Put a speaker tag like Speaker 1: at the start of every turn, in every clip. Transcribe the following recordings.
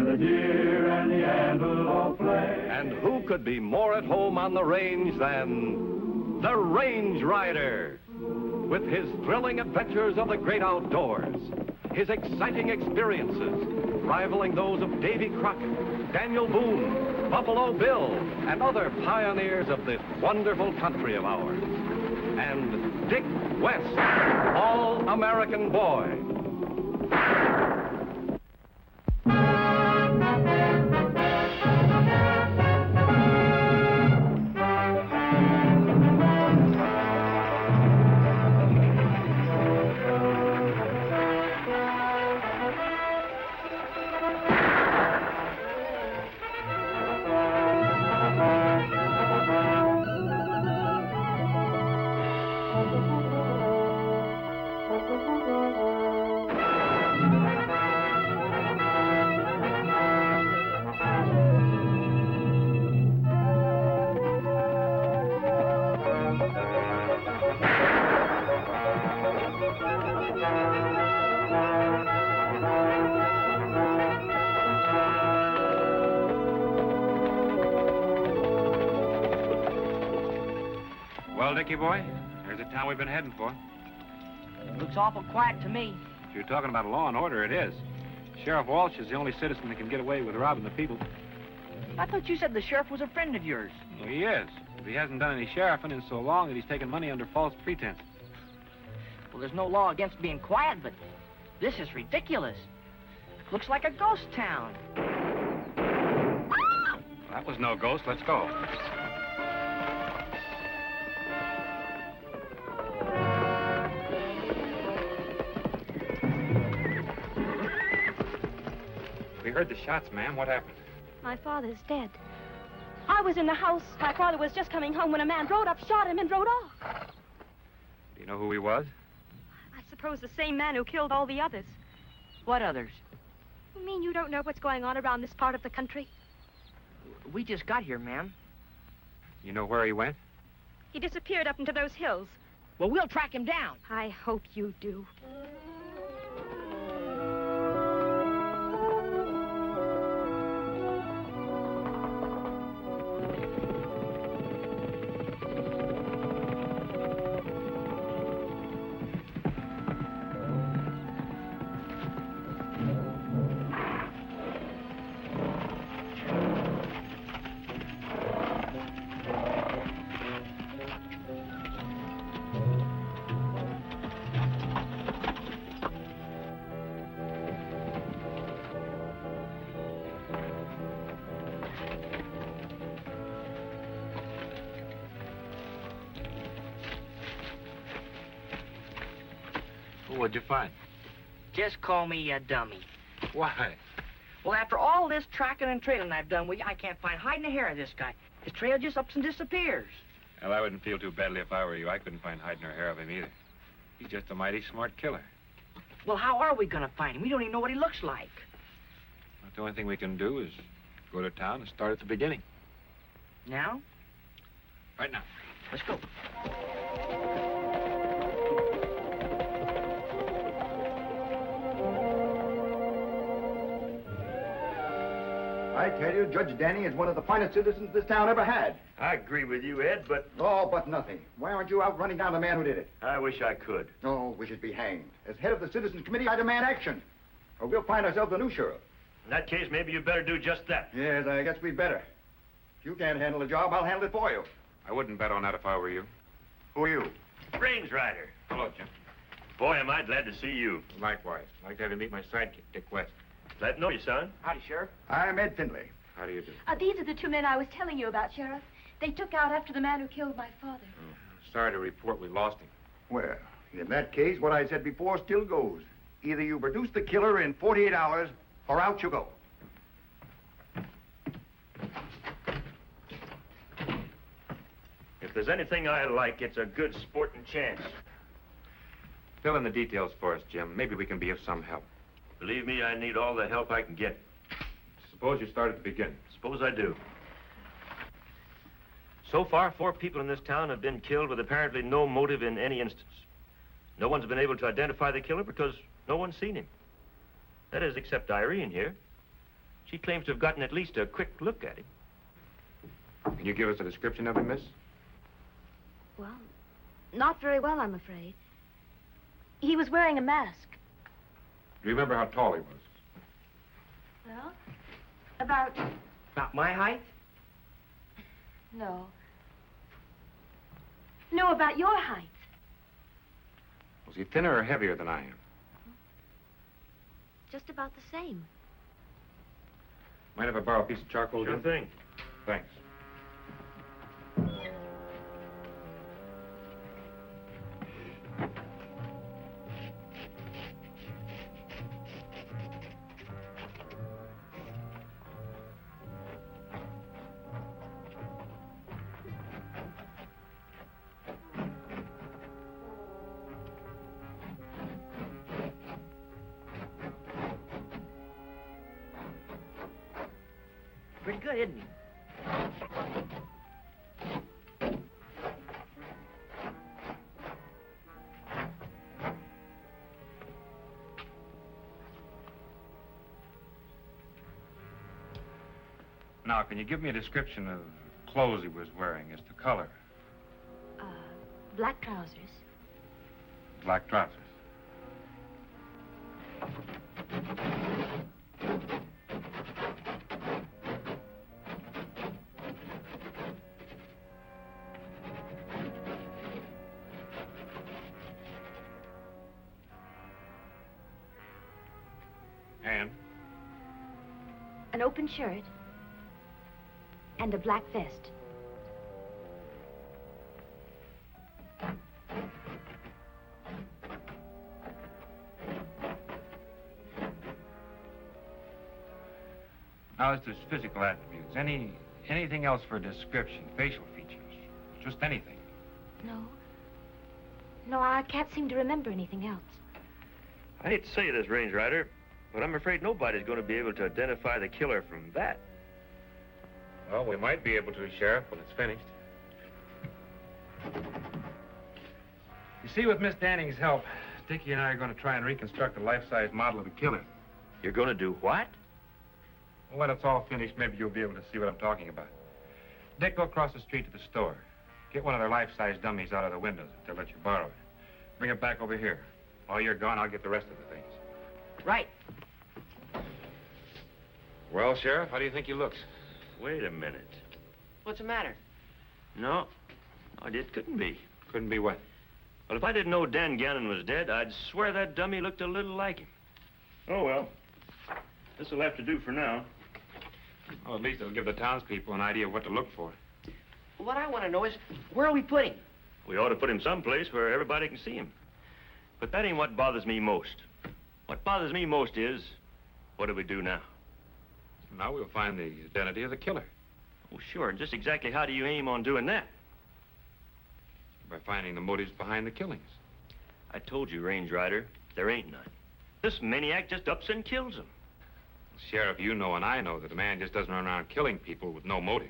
Speaker 1: the deer and the antelope play.
Speaker 2: And who could be more at home on the range than the Range Rider? With his thrilling adventures of the great outdoors, his exciting experiences rivaling those of Davy Crockett, Daniel Boone, Buffalo Bill, and other pioneers of this wonderful country of ours. And Dick West, All-American Boy.
Speaker 3: Well, Dickie boy, there's the town we've been heading for.
Speaker 4: Looks awful quiet to me.
Speaker 3: If you're talking about law and order, it is. Sheriff Walsh is the only citizen that can get away with robbing the people.
Speaker 4: I thought you said the sheriff was a friend of yours.
Speaker 3: Well, he is. But he hasn't done any sheriffing in so long that he's taken money under false pretense.
Speaker 4: Well, there's no law against being quiet, but this is ridiculous. Looks like a ghost town.
Speaker 3: Well, that was no ghost. Let's go. We heard the shots, ma'am. What happened?
Speaker 5: My father's dead. I was in the house. My father was just coming home when a man rode up, shot him, and rode off.
Speaker 3: Do you know who he was?
Speaker 5: I suppose the same man who killed all the others.
Speaker 4: What others?
Speaker 5: You mean you don't know what's going on around this part of the country?
Speaker 4: We just got here, ma'am.
Speaker 3: You know where he went?
Speaker 5: He disappeared up into those hills.
Speaker 4: Well, we'll track him down.
Speaker 5: I hope you do.
Speaker 3: What'd you find?
Speaker 4: Just call me a dummy.
Speaker 3: Why?
Speaker 4: Well, after all this tracking and trailing I've done with you, I can't find hide nor hair of this guy. His trail just ups and disappears.
Speaker 3: Well, I wouldn't feel too badly if I were you. I couldn't find hide nor hair of him either. He's just a mighty smart killer.
Speaker 4: Well, how are we gonna find him? We don't even know what he looks like.
Speaker 3: Well, the only thing we can do is go to town and start at the beginning.
Speaker 4: Now?
Speaker 3: Right now.
Speaker 4: Let's go.
Speaker 6: I tell you, Judge Danny is one of the finest citizens this town ever had.
Speaker 7: I agree with you, Ed, but...
Speaker 6: Oh, but nothing. Why aren't you out running down the man who did it?
Speaker 7: I wish I could.
Speaker 6: Oh, we should be hanged. As head of the Citizens Committee, I demand action. Or we'll find ourselves a new sheriff.
Speaker 7: In that case, maybe you better do just that.
Speaker 6: Yes, I guess we'd better. If you can't handle the job, I'll handle it for you.
Speaker 3: I wouldn't bet on that if I were you.
Speaker 6: Who are you?
Speaker 7: Range Rider.
Speaker 3: Hello, Jim.
Speaker 7: Boy, am I glad to see you.
Speaker 3: Likewise. I'd like to have you meet my sidekick, Dick West.
Speaker 7: Glad to know you, son.
Speaker 4: Howdy, Sheriff.
Speaker 6: I'm Ed Findlay.
Speaker 3: How do you do?
Speaker 5: These are the two men I was telling you about, Sheriff. They took out after the man who killed my father.
Speaker 3: Oh, sorry to report we lost him.
Speaker 6: Well, in that case, what I said before still goes. Either you produce the killer in 48 hours, or out you go.
Speaker 7: If there's anything I like, it's a good sporting chance.
Speaker 3: Fill in the details for us, Jim. Maybe we can be of some help.
Speaker 7: Believe me, I need all the help I can get.
Speaker 3: Suppose you start at the beginning.
Speaker 7: Suppose I do. So far, 4 people in this town have been killed with apparently no motive in any instance. No one's been able to identify the killer because no one's seen him. That is, except Irene here. She claims to have gotten at least a quick look at him.
Speaker 3: Can you give us a description of him, miss?
Speaker 5: Well, not very well, I'm afraid. He was wearing a mask.
Speaker 3: Do you remember how tall he was?
Speaker 5: Well, about...
Speaker 4: About my height?
Speaker 5: No. No, about your height.
Speaker 3: Was he thinner or heavier than I am?
Speaker 5: Just about the same.
Speaker 3: Mind if I borrow a piece of charcoal,
Speaker 7: Sure
Speaker 3: Jim?
Speaker 7: thing.
Speaker 3: Thanks.
Speaker 4: Pretty good, isn't he?
Speaker 3: Now, can you give me a description of the clothes he was wearing as to color?
Speaker 5: Black trousers.
Speaker 3: Black trousers. And?
Speaker 5: An open shirt. And a black vest.
Speaker 3: Now, as to his physical attributes, anything else for description, facial features, just anything?
Speaker 5: No. No, I can't seem to remember anything else.
Speaker 7: I hate to say this, Range Rider, but I'm afraid nobody's going to be able to identify the killer from that.
Speaker 3: Well, we might be able to, Sheriff, when it's finished. You see, with Miss Danning's help, Dickie and I are going to try and reconstruct a life-size model of the killer.
Speaker 7: You're going to do what?
Speaker 3: Well, when it's all finished, maybe you'll be able to see what I'm talking about. Dick, go across the street to the store. Get one of their life-size dummies out of the windows if they'll let you borrow it. Bring it back over here. While you're gone, I'll get the rest of the things.
Speaker 4: Right.
Speaker 3: Well, Sheriff, how do you think he looks?
Speaker 7: Wait a minute.
Speaker 4: What's the matter?
Speaker 7: No, it couldn't be.
Speaker 3: Couldn't be what?
Speaker 7: Well, if I didn't know Dan Gannon was dead, I'd swear that dummy looked a little like him. Oh, well. This'll have to do for now.
Speaker 3: Well, at least it'll give the townspeople an idea of what to look for.
Speaker 4: What I want to know is, where are we putting him?
Speaker 7: We ought to put him someplace where everybody can see him. But that ain't what bothers me most. What bothers me most is, what do we do now?
Speaker 3: Now we'll find the identity of the killer.
Speaker 7: Oh, sure. Just exactly how do you aim on doing that?
Speaker 3: By finding the motives behind the killings.
Speaker 7: I told you, Range Rider, there ain't none. This maniac just ups and kills them.
Speaker 3: Sheriff, you know and I know that a man just doesn't run around killing people with no motive.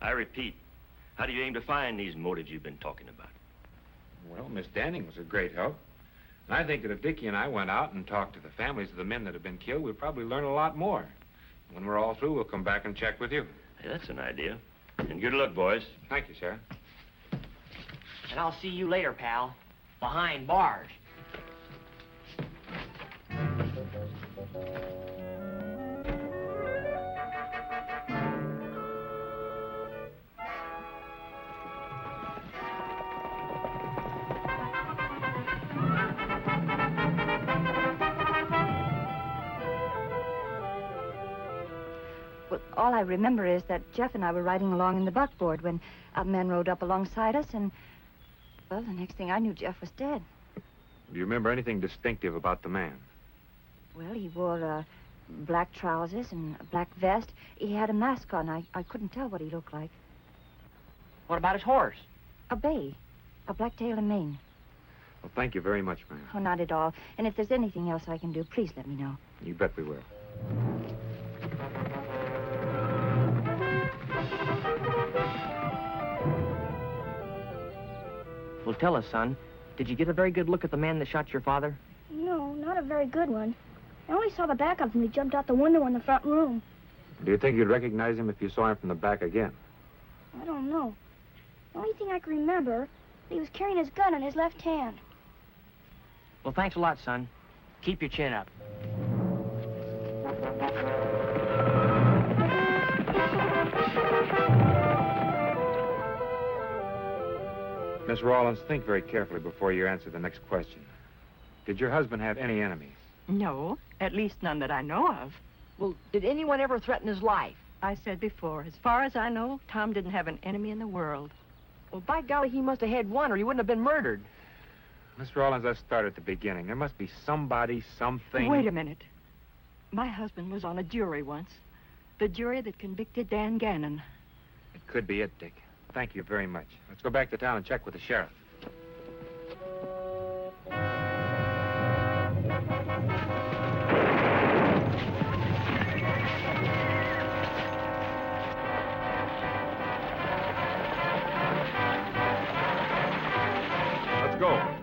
Speaker 7: I repeat, how do you aim to find these motives you've been talking about?
Speaker 3: Well, Miss Danning was a great help. And I think that if Dickie and I went out and talked to the families of the men that have been killed, we'd probably learn a lot more. When we're all through, we'll come back and check with you.
Speaker 7: Hey, that's an idea. And good luck, boys.
Speaker 3: Thank you, Sheriff.
Speaker 4: And I'll see you later, pal. Behind bars.
Speaker 8: Well, all I remember is that Jeff and I were riding along in the buckboard when a man rode up alongside us, and, well, the next thing I knew, Jeff was dead.
Speaker 3: Do you remember anything distinctive about the man?
Speaker 8: Well, he wore black trousers and a black vest. He had a mask on. I couldn't tell what he looked like.
Speaker 4: What about his horse?
Speaker 8: A bay, a black tail and mane.
Speaker 3: Well, thank you very much, ma'am.
Speaker 8: Oh, not at all. And if there's anything else I can do, please let me know.
Speaker 3: You bet we will.
Speaker 4: Well, tell us, son. Did you get a very good look at the man that shot your father?
Speaker 5: No, not a very good one. I only saw the back of him. He jumped out the window in the front room.
Speaker 3: Do you think you'd recognize him if you saw him from the back again?
Speaker 5: I don't know. The only thing I can remember, he was carrying his gun in his left hand.
Speaker 4: Well, thanks a lot, son. Keep your chin up.
Speaker 3: Miss Rawlins, think very carefully before you answer the next question. Did your husband have any enemies?
Speaker 9: No, at least none that I know of.
Speaker 4: Well, did anyone ever threaten his life?
Speaker 9: I said before, as far as I know, Tom didn't have an enemy in the world.
Speaker 4: Well, by golly, he must have had one or he wouldn't have been murdered.
Speaker 3: Miss Rawlins, let's start at the beginning. There must be somebody, something...
Speaker 9: Wait a minute. My husband was on a jury once. The jury that convicted Dan Gannon.
Speaker 3: It could be it, Dick. Thank you very much. Let's go back to town and check with the sheriff. Let's go.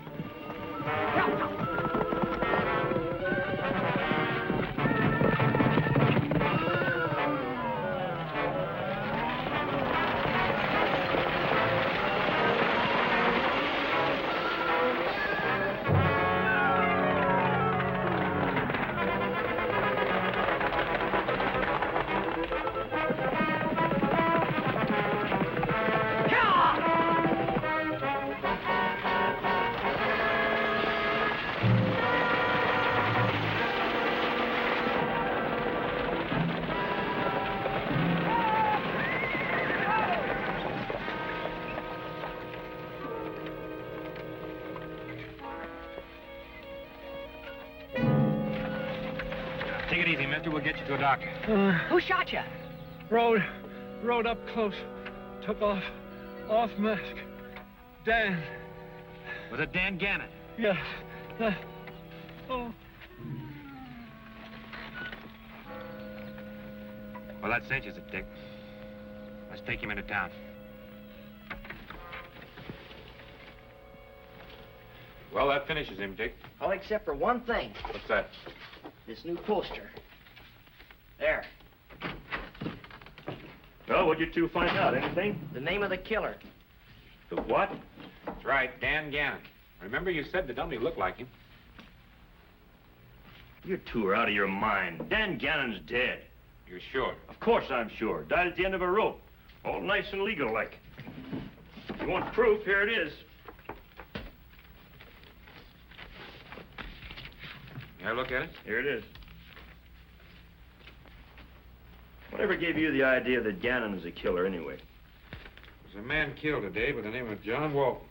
Speaker 3: Take it easy, mister. We'll get you to a doctor.
Speaker 4: Who shot you?
Speaker 10: Rode up close. Took off mask. Dan.
Speaker 3: Was it Dan Gannon?
Speaker 10: Yes. Oh.
Speaker 3: Well, that cinches it, Dick. Let's take him into town. Well, that finishes him, Dick.
Speaker 4: All except for one thing.
Speaker 3: What's that?
Speaker 4: This new poster. There.
Speaker 7: Well, what'd you two find out? Anything?
Speaker 4: The name of the killer.
Speaker 7: The what?
Speaker 3: That's right, Dan Gannon. Remember you said the dummy looked like him?
Speaker 7: You two are out of your mind. Dan Gannon's dead.
Speaker 3: You're sure?
Speaker 7: Of course I'm sure. Died at the end of a rope. All nice and legal-like. If you want proof, here it is.
Speaker 3: You look at it?
Speaker 7: Here it is. Whatever gave you the idea that Gannon is a killer, anyway?
Speaker 3: There's a man killed today by the name of John Walton.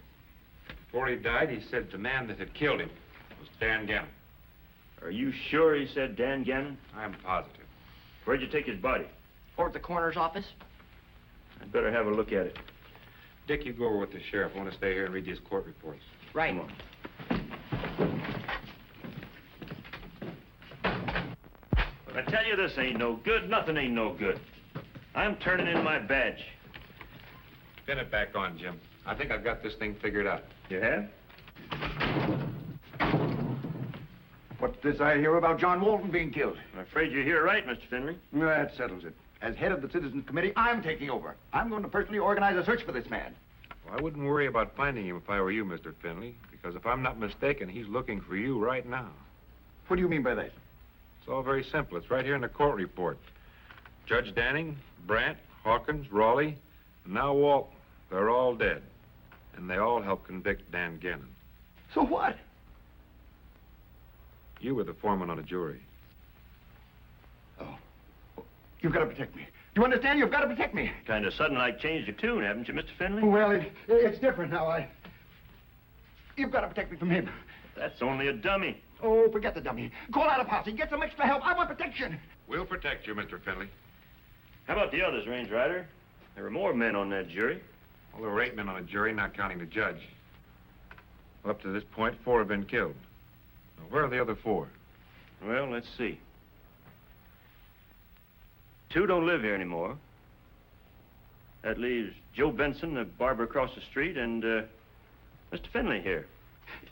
Speaker 3: Before he died, he said the man that had killed him was Dan Gannon.
Speaker 7: Are you sure he said Dan Gannon?
Speaker 3: I'm positive.
Speaker 7: Where'd you take his body?
Speaker 4: Or at the coroner's office?
Speaker 7: I'd better have a look at it.
Speaker 3: Dick, you go over with the sheriff. I want to stay here and read these court reports.
Speaker 4: Right.
Speaker 7: Come on. I tell you, this ain't no good. Nothing ain't no good. I'm turning in my badge.
Speaker 3: Pin it back on, Jim. I think I've got this thing figured out.
Speaker 7: You have?
Speaker 6: What's this I hear about John Walton being killed?
Speaker 7: I'm afraid you're here right, Mr. Finley.
Speaker 6: That settles it. As head of the Citizens Committee, I'm taking over. I'm going to personally organize a search for this man.
Speaker 3: Well, I wouldn't worry about finding him if I were you, Mr. Finley, because if I'm not mistaken, he's looking for you right now.
Speaker 6: What do you mean by that?
Speaker 3: It's all very simple. It's right here in the court report. Judge Danning, Brandt, Hawkins, Raleigh, and now Walton. They're all dead. And they all helped convict Dan Gannon.
Speaker 6: So what?
Speaker 3: You were the foreman on a jury.
Speaker 6: Oh. You've got to protect me. You understand? You've got to protect me.
Speaker 7: Kind of sudden like changed your tune, haven't you, Mr. Finley?
Speaker 6: Well, it's different now. You've got to protect me from him.
Speaker 7: That's only a dummy.
Speaker 6: Oh, forget the dummy. Call out a posse. Get some extra help. I want protection.
Speaker 3: We'll protect you, Mr. Finley.
Speaker 7: How about the others, Range Rider? There were more men on that jury.
Speaker 3: Well, there were 8 men on a jury, not counting the judge. Well, up to this point, 4 have been killed. Now, where are the other 4?
Speaker 7: Well, let's see. 2 don't live here anymore. That leaves Joe Benson, the barber across the street, and Mr. Finley here.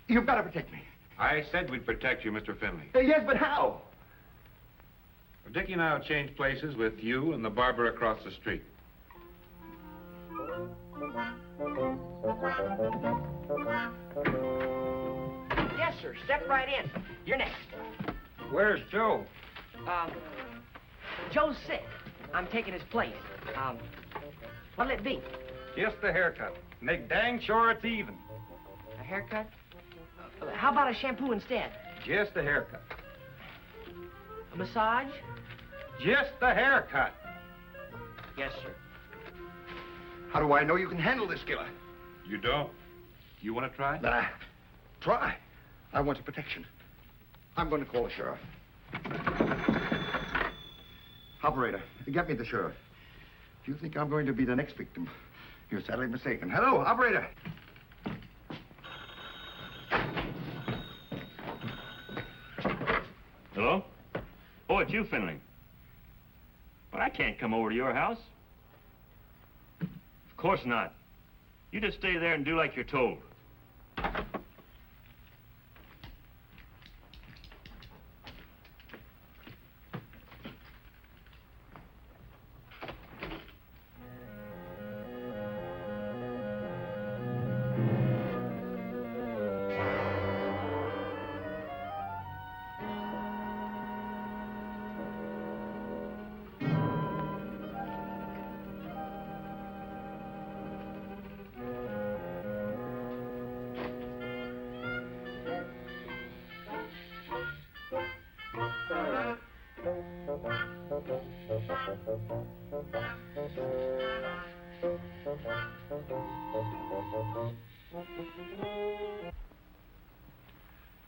Speaker 6: You've got to protect me.
Speaker 3: I said we'd protect you, Mr. Finley.
Speaker 6: Yes, but how?
Speaker 3: Well, Dickie and I will change places with you and the barber across the street.
Speaker 4: Yes, sir. Step right in. You're next.
Speaker 10: Where's Joe?
Speaker 4: Joe's sick. I'm taking his place. What'll it be?
Speaker 10: Just a haircut. Make dang sure it's even.
Speaker 4: A haircut? How about a shampoo instead?
Speaker 10: Just a haircut.
Speaker 4: A massage?
Speaker 10: Just a haircut.
Speaker 4: Yes, sir.
Speaker 6: How do I know you can handle this killer?
Speaker 3: You don't? You want to try?
Speaker 6: Try. I want some protection. I'm going to call the sheriff. Operator, get me the sheriff. Do you think I'm going to be the next victim? You're sadly mistaken. Hello, operator.
Speaker 7: Hello? Oh, it's you, Finley. But I can't come over to your house. Of course not. You just stay there and do like you're told.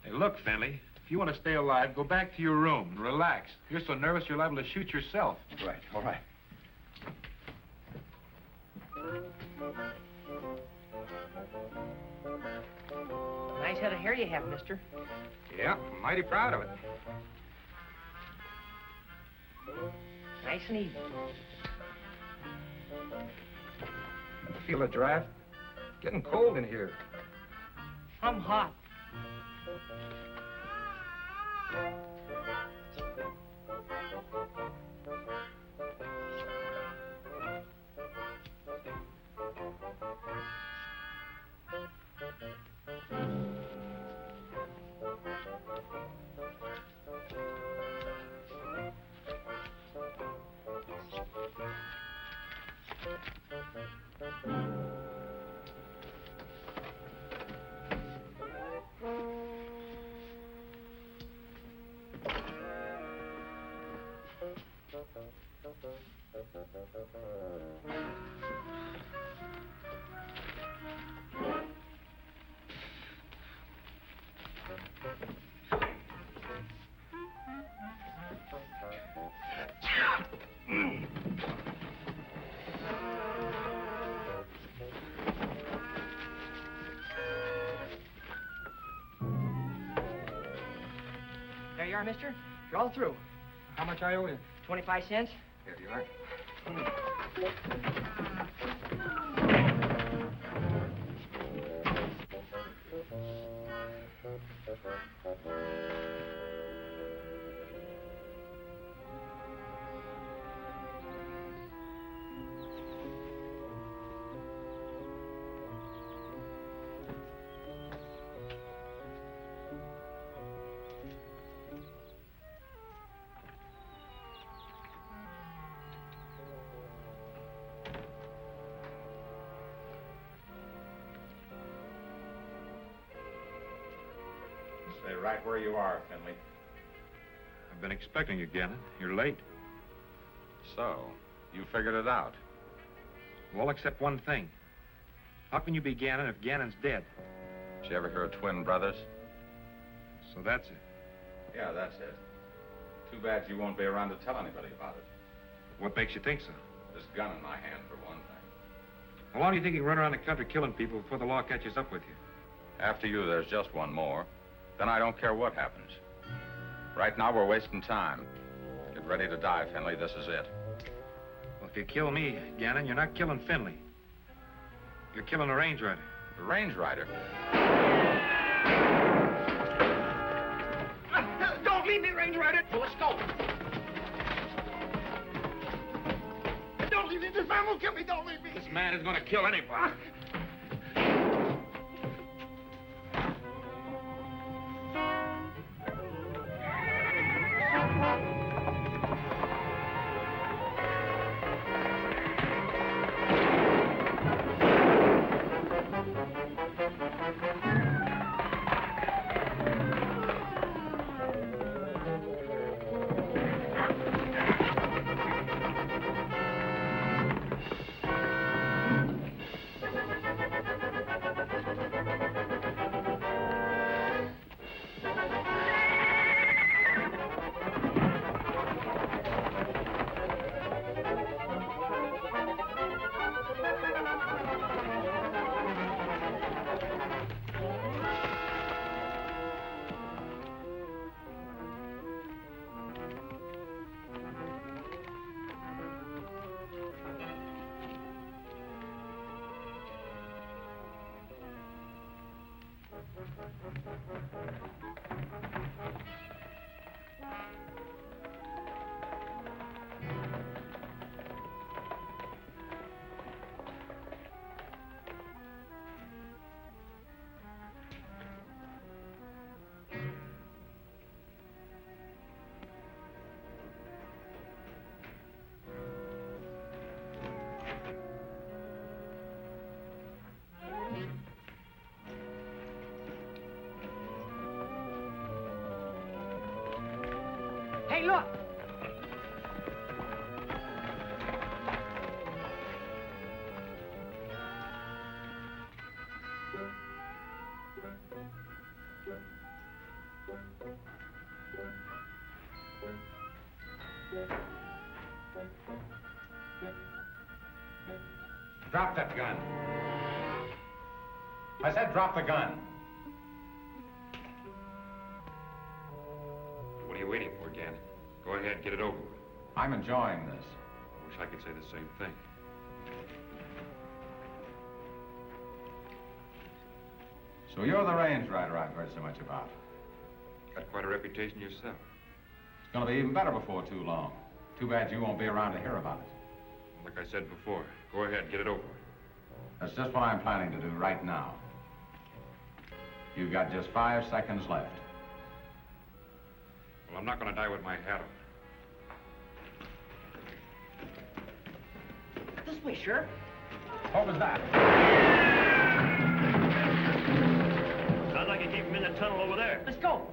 Speaker 3: Hey, look, Finley, if you want to stay alive, go back to your room and relax. You're so nervous you're liable to shoot yourself.
Speaker 6: Right, all right.
Speaker 4: Nice head of hair you have, mister.
Speaker 3: Yeah, I'm mighty proud of it.
Speaker 4: Nice and even.
Speaker 10: Feel a draft? Getting cold in here.
Speaker 4: I'm hot. There you are, mister. You're all through.
Speaker 10: How much I owe you?
Speaker 4: 25 cents.
Speaker 10: Here you are.
Speaker 3: Stay right where you are, Finley. I've been expecting you, Gannon. You're late.
Speaker 11: So, you figured it out?
Speaker 3: Well, except one thing. How can you be Gannon if Gannon's dead?
Speaker 11: Did you ever hear of twin brothers?
Speaker 3: So that's it.
Speaker 11: Yeah, that's it. Too bad you won't be around to tell anybody about it.
Speaker 3: What makes you think so?
Speaker 11: This gun in my hand, for one thing.
Speaker 3: How long do you think you can run around the country killing people before the law catches up with you?
Speaker 11: After you, there's just one more. Then I don't care what happens. Right now, we're wasting time. Get ready to die, Finley. This is it.
Speaker 3: Well, if you kill me, Gannon, you're not killing Finley. You're killing a range rider.
Speaker 11: The range rider?
Speaker 4: Don't leave me, Range Rider. Well, let's go.
Speaker 6: leave me. This man will kill me. Don't leave me.
Speaker 3: This man is going to kill anybody.
Speaker 4: Hey, look!
Speaker 11: Drop that gun. I said drop the gun.
Speaker 3: What are you waiting for, Gannon? Go ahead, get it over with.
Speaker 11: I'm enjoying this.
Speaker 3: I wish I could say the same thing.
Speaker 11: So you're the range rider I've heard so much about.
Speaker 3: Got quite a reputation yourself.
Speaker 11: It's going to be even better before too long. Too bad you won't be around to hear about it.
Speaker 3: Like I said before, go ahead, get it over with.
Speaker 11: That's just what I'm planning to do right now. You've got just 5 seconds left.
Speaker 3: Well, I'm not going to die with my hat on.
Speaker 4: This way, Sheriff.
Speaker 11: What was that?
Speaker 7: Sounds like you keep him in the tunnel over there.
Speaker 4: Let's go.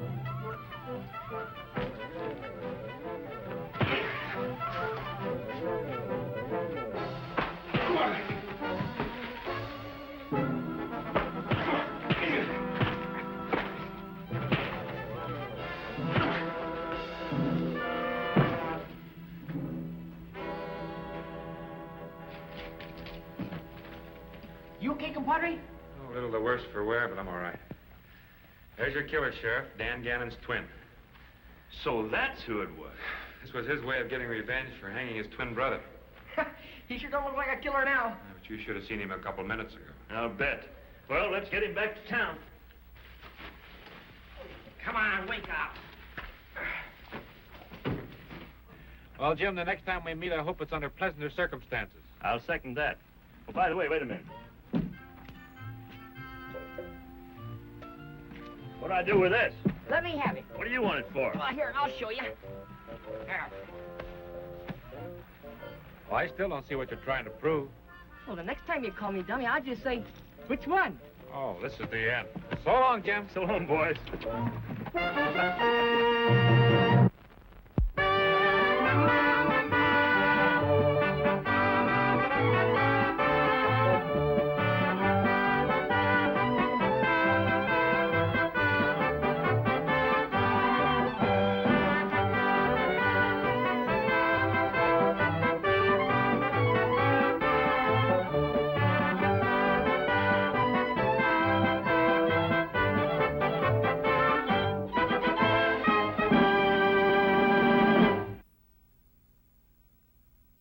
Speaker 4: You okay, compadre?
Speaker 3: Oh, a little the worse for wear, but I'm all right. There's your killer, Sheriff, Dan Gannon's twin.
Speaker 7: So that's who it was.
Speaker 3: This was his way of getting revenge for hanging his twin brother.
Speaker 4: He sure don't look like a killer now.
Speaker 3: But you should have seen him a couple minutes ago.
Speaker 7: I'll bet. Well, let's get him back to town.
Speaker 4: Come on, wake up.
Speaker 3: Well, Jim, the next time we meet, I hope it's under pleasanter circumstances.
Speaker 7: I'll second that. Oh, by the way, wait a minute. What do I do with this?
Speaker 4: Let me have it.
Speaker 7: What do you want it for?
Speaker 4: Well, here, I'll show you. Here.
Speaker 3: Well, I still don't see what you're trying to prove.
Speaker 4: Well, the next time you call me dummy, I'll just say, which one?
Speaker 3: Oh, this is the end. So long, Jim.
Speaker 7: So long, boys.